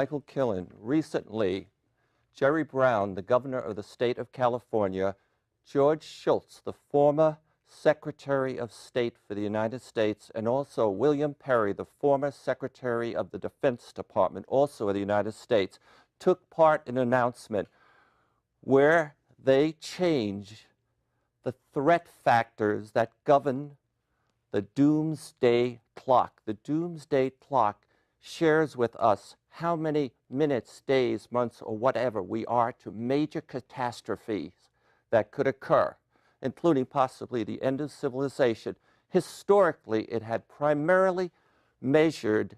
Michael Killen, recently Jerry Brown, the governor of the state of California, George Shultz, the former Secretary of State for the United States, and also William Perry, the former Secretary of the Defense Department, also of the United States, took part in an announcement where they changed the threat factors that govern the Doomsday clock. The Doomsday clock shares with us how many minutes, days, months, or whatever we are to major catastrophes that could occur, including possibly the end of civilization. Historically, it had primarily measured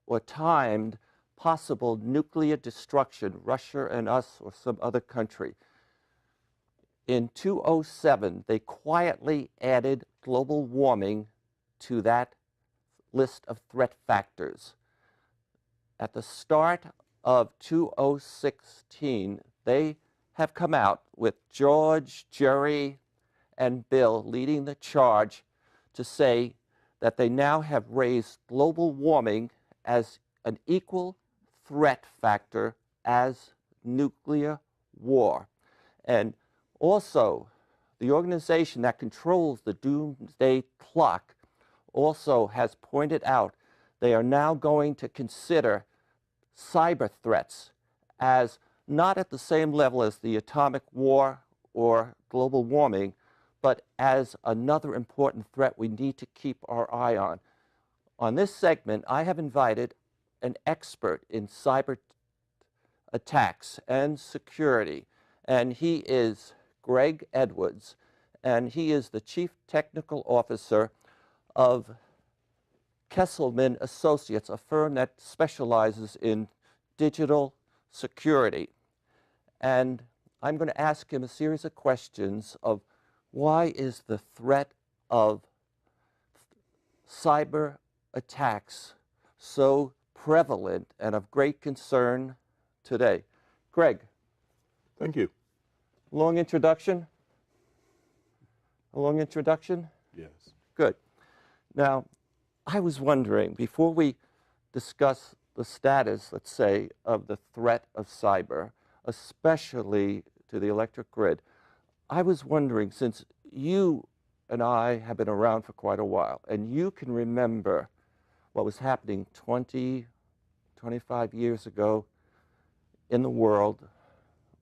or timed possible nuclear destruction, Russia and us or some other country. In 2007, they quietly added global warming to that list of threat factors. At the start of 2016, they have come out with George, Jerry, and Bill leading the charge to say that they now have raised global warming as an equal threat factor as nuclear war. And also, the organization that controls the Doomsday clock also has pointed out they are now going to consider cyber threats as not at the same level as the atomic war or global warming, but as another important threat we need to keep our eye on. On this segment, I have invited an expert in cyber attacks and security, and he is Greg Edwards, and he is the Chief Technical Officer of Kesselman Associates, a firm that specializes in digital security. And I'm going to ask him a series of questions of why is the threat of cyber attacks so prevalent and of great concern today. Greg. Thank you. Long introduction? A long introduction? Yes. Good. Now, I was wondering, before we discuss the status, let's say, of the threat of cyber, especially to the electric grid, I was wondering, since you and I have been around for quite a while, and you can remember what was happening 20, 25 years ago in the world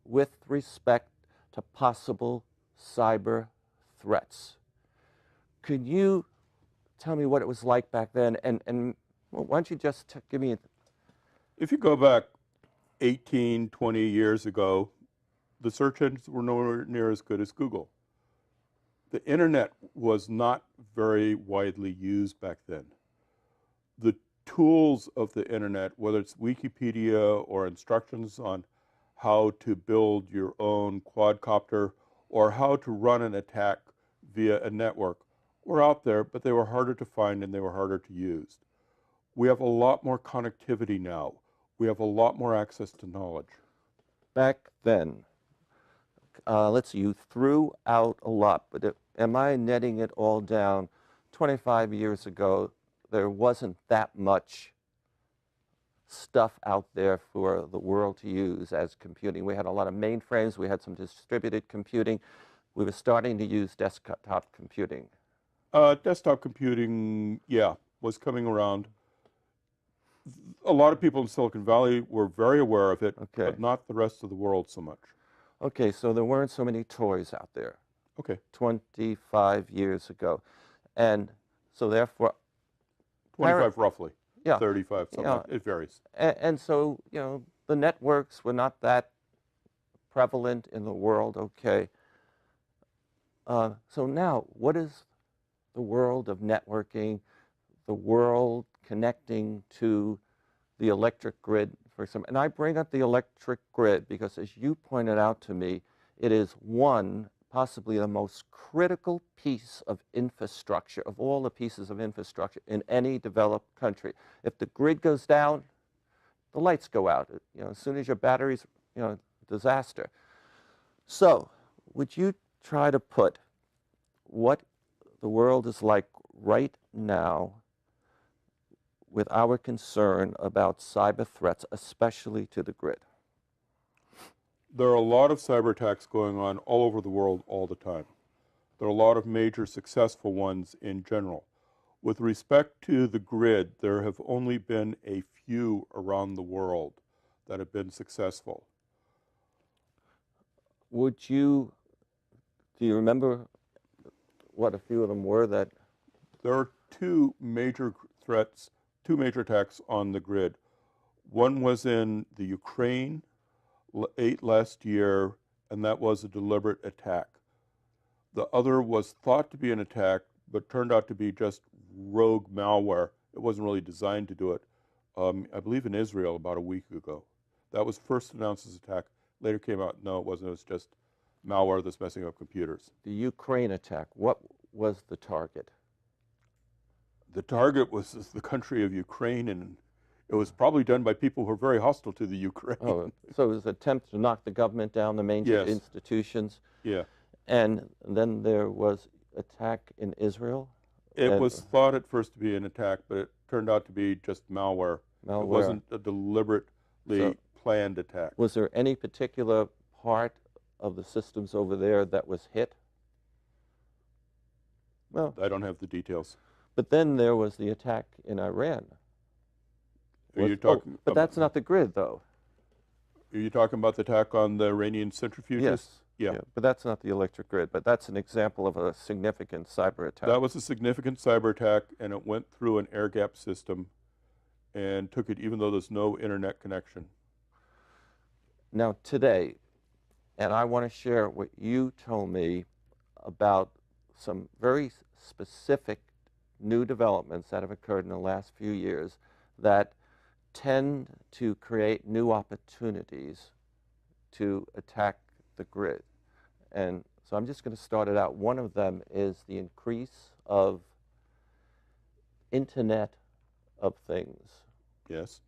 with respect to possible cyber threats. Could you tell me what it was like back then? And well, why don't you just give me If you go back 18, 20 years ago, the search engines were nowhere near as good as Google. The internet was not very widely used back then. The tools of the internet, whether it's Wikipedia or instructions on how to build your own quadcopter or how to run an attack via a network, were out there, but they were harder to find and they were harder to use. We have a lot more connectivity now. We have a lot more access to knowledge. back then? Let's see, you threw out a lot, but am I netting it all down? 25 years ago, there wasn't that much stuff out there for the world to use as computing. We had a lot of mainframes, we had some distributed computing. We were starting to use desktop computing. Desktop computing, yeah, was coming around. A lot of people in Silicon Valley were very aware of it, Okay. but not the rest of the world so much. Okay, so there weren't so many toys out there. Okay. 25 years ago. And so therefore... 25 roughly. Yeah. 35, something Yeah. like it varies. And so, you know, the networks were not that prevalent in the world, okay. So now, what is the world of networking, the world connecting to the electric grid, for example? And I bring up the electric grid because, as you pointed out to me, it is one, possibly the most critical piece of infrastructure, of all the pieces of infrastructure in any developed country. If the grid goes down, the lights go out. You know, as soon as your batteries, you know, disaster. So, would you try to put what the world is like right now with our concern about cyber threats, especially to the grid? There are a lot of cyber attacks going on all over the world all the time. There are a lot of major successful ones in general. With respect to the grid, there have only been a few around the world that have been successful. Do you remember what a few of them were that? There are two major threats, two major attacks on the grid. One was in the Ukraine last year, and that was a deliberate attack. The other was thought to be an attack, but turned out to be just rogue malware. It wasn't really designed to do it. I believe in Israel about a week ago. That was first announced as an attack. Later came out, no, it wasn't. It was just malware that's messing up computers. The Ukraine attack, what was the target? The target was the country of Ukraine, and it was probably done by people who are very hostile to the Ukraine. Oh, so it was an attempt to knock the government down, the major Yes. institutions. Yeah. And then there was attack in Israel? It was thought at first to be an attack, but it turned out to be just malware. Malware. It wasn't a deliberately planned attack. Was there any particular part of the systems over there that was hit? Well, I don't have the details. but then there was the attack in Iran. Are you talking but that's not the grid, though. Are you talking about the attack on the Iranian centrifuges? Yes. Yeah. But that's not the electric grid. But that's an example of a significant cyber attack. That was a significant cyber attack, and it went through an air gap system and took it even though there's no internet connection. Now today, and I want to share what you told me about some very specific new developments that have occurred in the last few years that tend to create new opportunities to attack the grid. And so I'm just going to start it out. One of them is the increase of Internet of Things. Yes.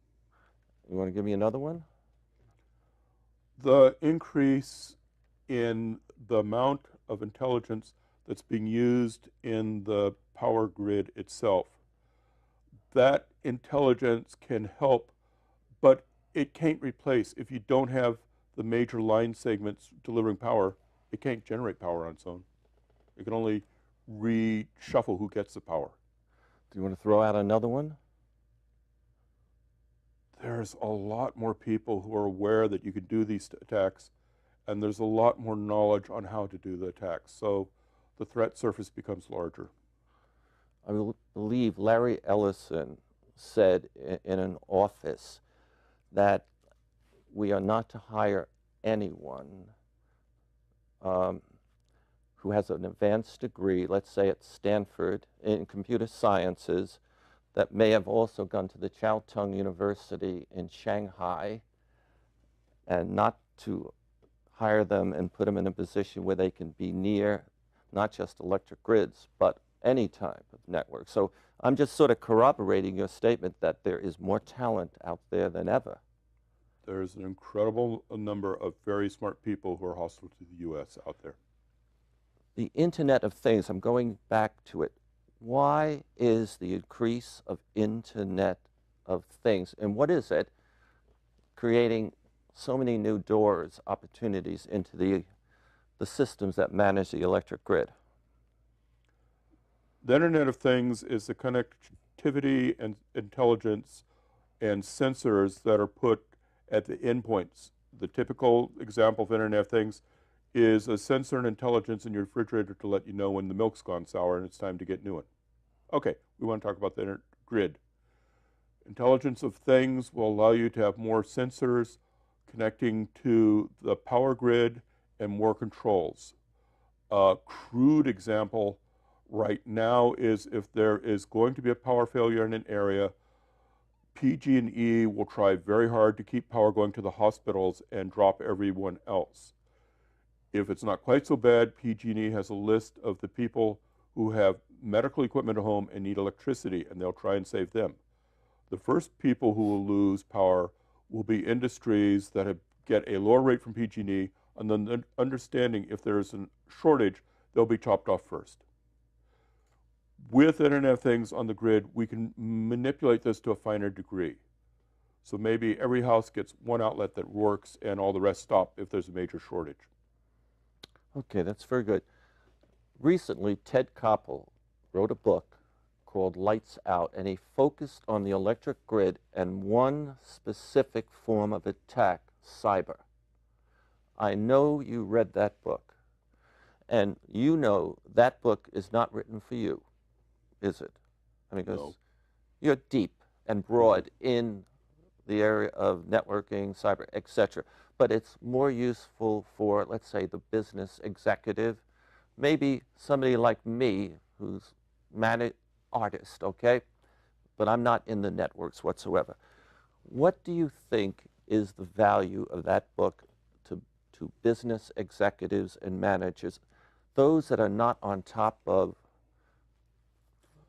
You want to give me another one? The increase in the amount of intelligence that's being used in the power grid itself. That intelligence can help, but it can't replace. If you don't have the major line segments delivering power, it can't generate power on its own. It can only reshuffle who gets the power. Do you want to throw out another one? There's a lot more people who are aware that you can do these attacks, and there's a lot more knowledge on how to do the attacks. So the threat surface becomes larger. I believe Larry Ellison said in an office that we are not to hire anyone who has an advanced degree, let's say at Stanford in computer sciences, that may have also gone to the Chiao Tung University in Shanghai, and not to hire them and put them in a position where they can be near not just electric grids, but any type of network. So I'm just sort of corroborating your statement that there is more talent out there than ever. There's an incredible number of very smart people who are hostile to the U.S. out there. The Internet of Things, I'm going back to it. Why is the increase of Internet of Things, and what is it, creating so many new doors, opportunities into the systems that manage the electric grid? The Internet of Things is the connectivity and intelligence and sensors that are put at the endpoints. The typical example of Internet of Things is a sensor and intelligence in your refrigerator to let you know when the milk's gone sour and it's time to get a new one. Okay, we want to talk about the grid. Intelligence of Things will allow you to have more sensors connecting to the power grid and more controls. A crude example right now is if there is going to be a power failure in an area, PG&E will try very hard to keep power going to the hospitals and drop everyone else. If it's not quite so bad, PG&E has a list of the people who have medical equipment at home and need electricity, and they'll try and save them. The first people who will lose power will be industries that get a lower rate from PG&E, and then understanding if there is a shortage, they'll be chopped off first. With Internet of Things on the grid, we can manipulate this to a finer degree. So maybe every house gets one outlet that works and all the rest stop if there's a major shortage. Okay, that's very good. Recently, Ted Koppel wrote a book called Lights Out, and he focused on the electric grid and one specific form of attack, cyber. I know you read that book, and you know that book is not written for you, is it? I mean, because No. you're deep and broad in the area of networking, cyber, etc. But it's more useful for, let's say, the business executive, maybe somebody like me who's artist, okay? But I'm not in the networks whatsoever. What do you think is the value of that book to business executives and managers, those that are not on top of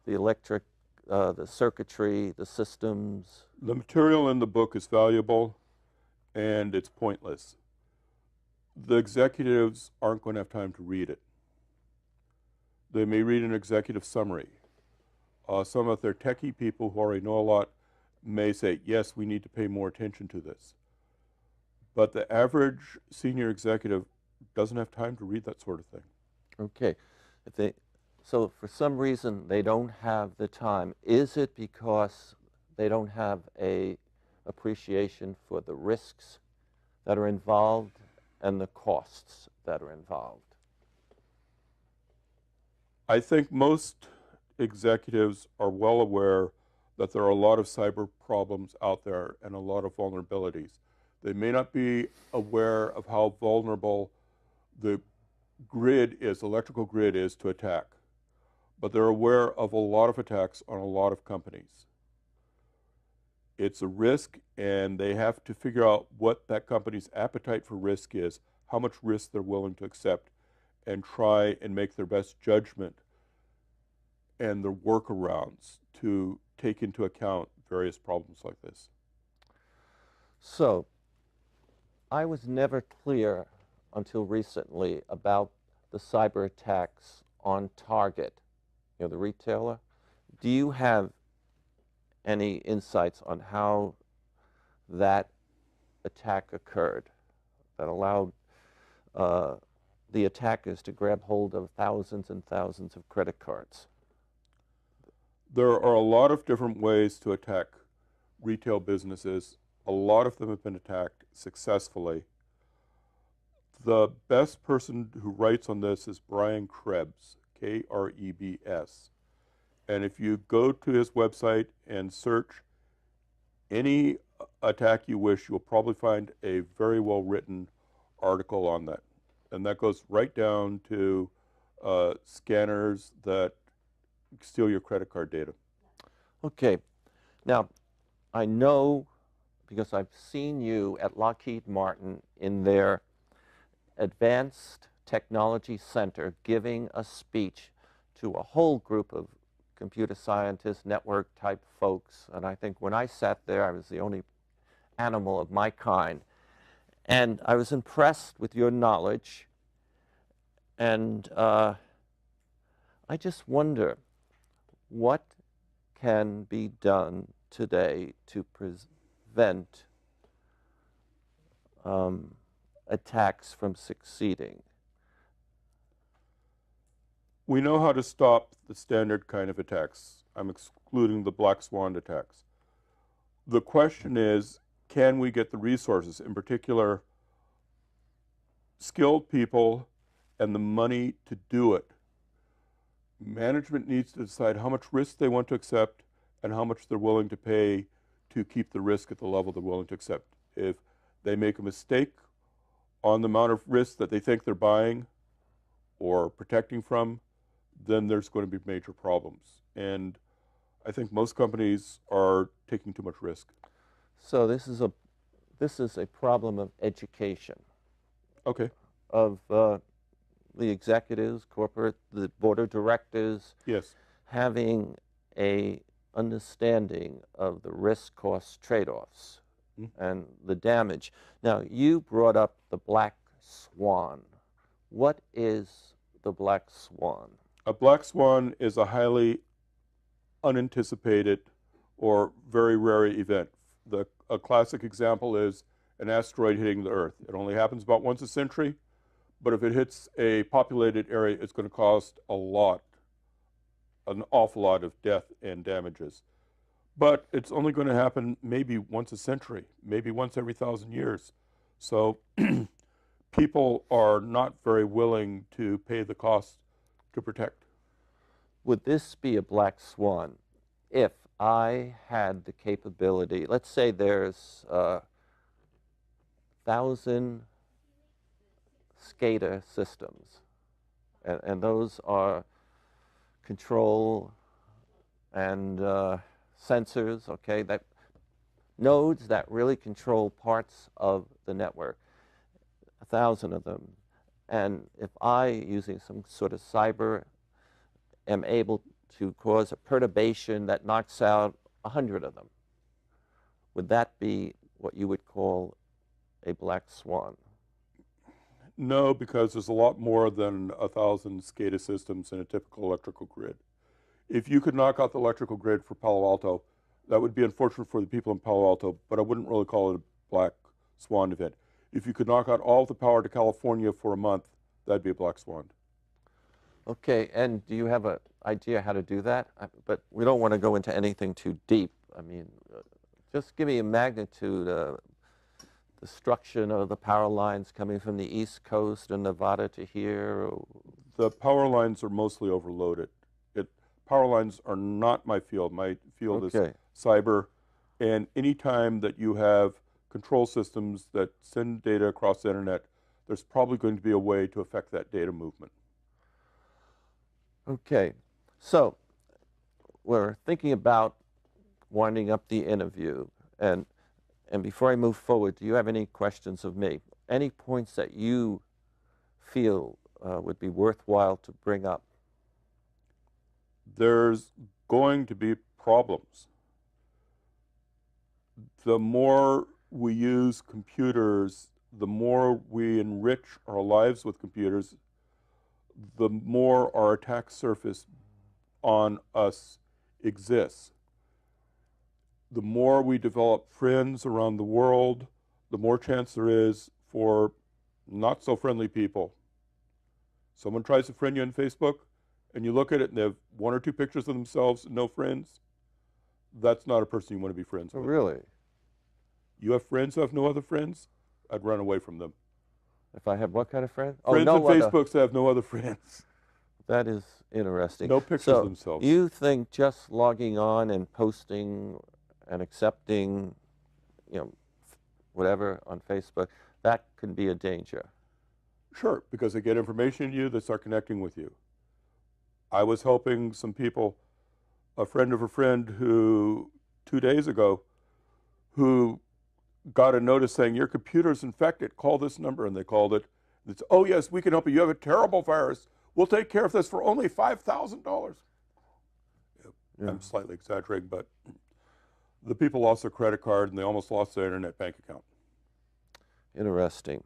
the electric, the circuitry, the systems? The material in the book is valuable and it's pointless. The executives aren't going to have time to read it. They may read an executive summary. Some of their techie people who already know a lot may say, yes, we need to pay more attention to this. But the average senior executive doesn't have time to read that sort of thing. Okay. So for some reason they don't have the time. Is it because they don't have a appreciation for the risks that are involved and the costs that are involved? I think most executives are well aware that there are a lot of cyber problems out there and a lot of vulnerabilities. They may not be aware of how vulnerable the grid is, electrical grid is to attack, but they're aware of a lot of attacks on a lot of companies. It's a risk, and they have to figure out what that company's appetite for risk is, how much risk they're willing to accept, and try and make their best judgment and their workarounds to take into account various problems like this. So I was never clear until recently about the cyber attacks on Target, you know, the retailer. Do you have any insights on how that attack occurred that allowed the attackers to grab hold of thousands and thousands of credit cards? There are a lot of different ways to attack retail businesses. A lot of them have been attacked successfully. The best person who writes on this is Brian Krebs, Krebs. And if you go to his website and search any attack you wish, you'll probably find a very well-written article on that. And that goes right down to scanners that steal your credit card data. Okay. Now, I know because I've seen you at Lockheed Martin in their Advanced Technology Center giving a speech to a whole group of computer scientists, network type folks. And I think when I sat there, I was the only animal of my kind. And I was impressed with your knowledge. And I just wonder, what can be done today to prevent attacks from succeeding? We know how to stop the standard kind of attacks. I'm excluding the black swan attacks. The question is, can we get the resources, in particular, skilled people and the money to do it? Management needs to decide how much risk they want to accept and how much they're willing to pay to keep the risk at the level they're willing to accept. If they make a mistake on the amount of risk that they think they're buying or protecting from, then there's going to be major problems. And I think most companies are taking too much risk. So this is a problem of education. Okay. Of the executives, corporate, the board of directors. Yes. Having a understanding of the risk-cost trade-offs and the damage. Now, you brought up the black swan. What is the black swan? A black swan is a highly unanticipated or very rare event. A classic example is an asteroid hitting the Earth. It only happens about once a century, but if it hits a populated area, it's going to cost an awful lot of death and damages. But it's only going to happen maybe once a century, maybe once every 1,000 years. So people are not very willing to pay the cost to protect. Would this be a black swan if I had the capability? Let's say there's 1,000 SCADA systems, and those are control and sensors, okay, that nodes that really control parts of the network, 1,000 of them. And if I, using some sort of cyber, am able to cause a perturbation that knocks out 100 of them, would that be what you would call a black swan? No, because there's a lot more than 1,000 SCADA systems in a typical electrical grid. If you could knock out the electrical grid for Palo Alto, that would be unfortunate for the people in Palo Alto, but I wouldn't really call it a black swan event. If you could knock out all of the power to California for a month, that'd be a black swan. Okay, and do you have an idea how to do that? But we don't want to go into anything too deep. I mean, just give me a magnitude, destruction of the power lines coming from the East Coast and Nevada to here. The power lines are mostly overloaded. Power lines are not my field. My field is cyber, and anytime that you have control systems that send data across the internet, there's probably going to be a way to affect that data movement. Okay, so we're thinking about winding up the interview, and before I move forward, do you have any questions of me? Any points that you feel would be worthwhile to bring up? There's going to be problems. The more we use computers, the more we enrich our lives with computers, the more our attack surface on us exists. The more we develop friends around the world, the more chance there is for not so friendly people. Someone tries to friend you on Facebook, and you look at it and they have 1 or 2 pictures of themselves and no friends, that's not a person you want to be friends with. Really? You have friends who have no other friends? I'd run away from them. If I have what kind of friend? Friends on Facebook have no other friends. That is interesting. No pictures of themselves. You think just logging on and posting and accepting, whatever on Facebook, that could be a danger? Sure, because they get information on you, they start connecting with you. I was helping some people, a friend of a friend who 2 days ago, who got a notice saying, your computer's infected, call this number, and they called it. It's, oh yes, we can help you. You have a terrible virus. We'll take care of this for only $5,000. Yeah. I'm slightly exaggerating, but the people lost their credit card and they almost lost their internet bank account. Interesting.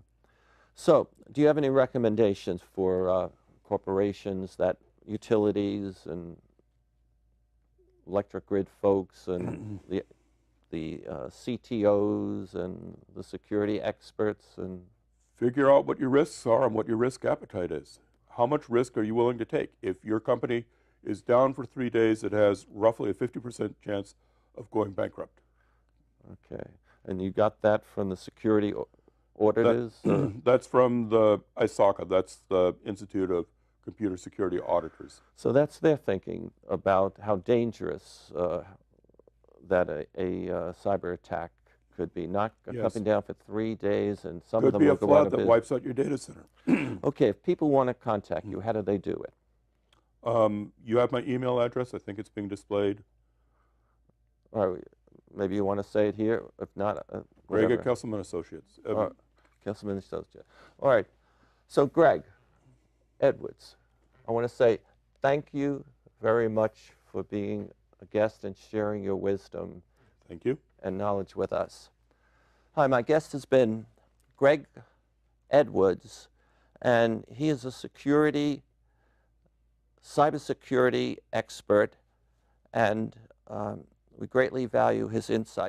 So, do you have any recommendations for corporations, that utilities and electric grid folks and the CTOs and the security experts? And figure out what your risks are and what your risk appetite is. How much risk are you willing to take? If your company is down for 3 days, it has roughly a 50% chance of going bankrupt. Okay, and you got that from the security auditors? That's from the ISACA, that's the Institute of Computer Security Auditors. So that's their thinking about how dangerous that a cyber attack could be. Not coming down for 3 days, and some of them will go out of business. Could be a flood that wipes out your data center. Okay, if people want to contact you, how do they do it? You have my email address. I think it's being displayed. All right, maybe you want to say it here. If not, Greg at Kesselman Associates. Kesselman Associates. All right. So, Greg Edwards, I want to say thank you very much for being a guest and sharing your wisdom. Thank you. And knowledge with us. Hi, my guest has been Greg Edwards, and he is a security cybersecurity expert, and we greatly value his insight.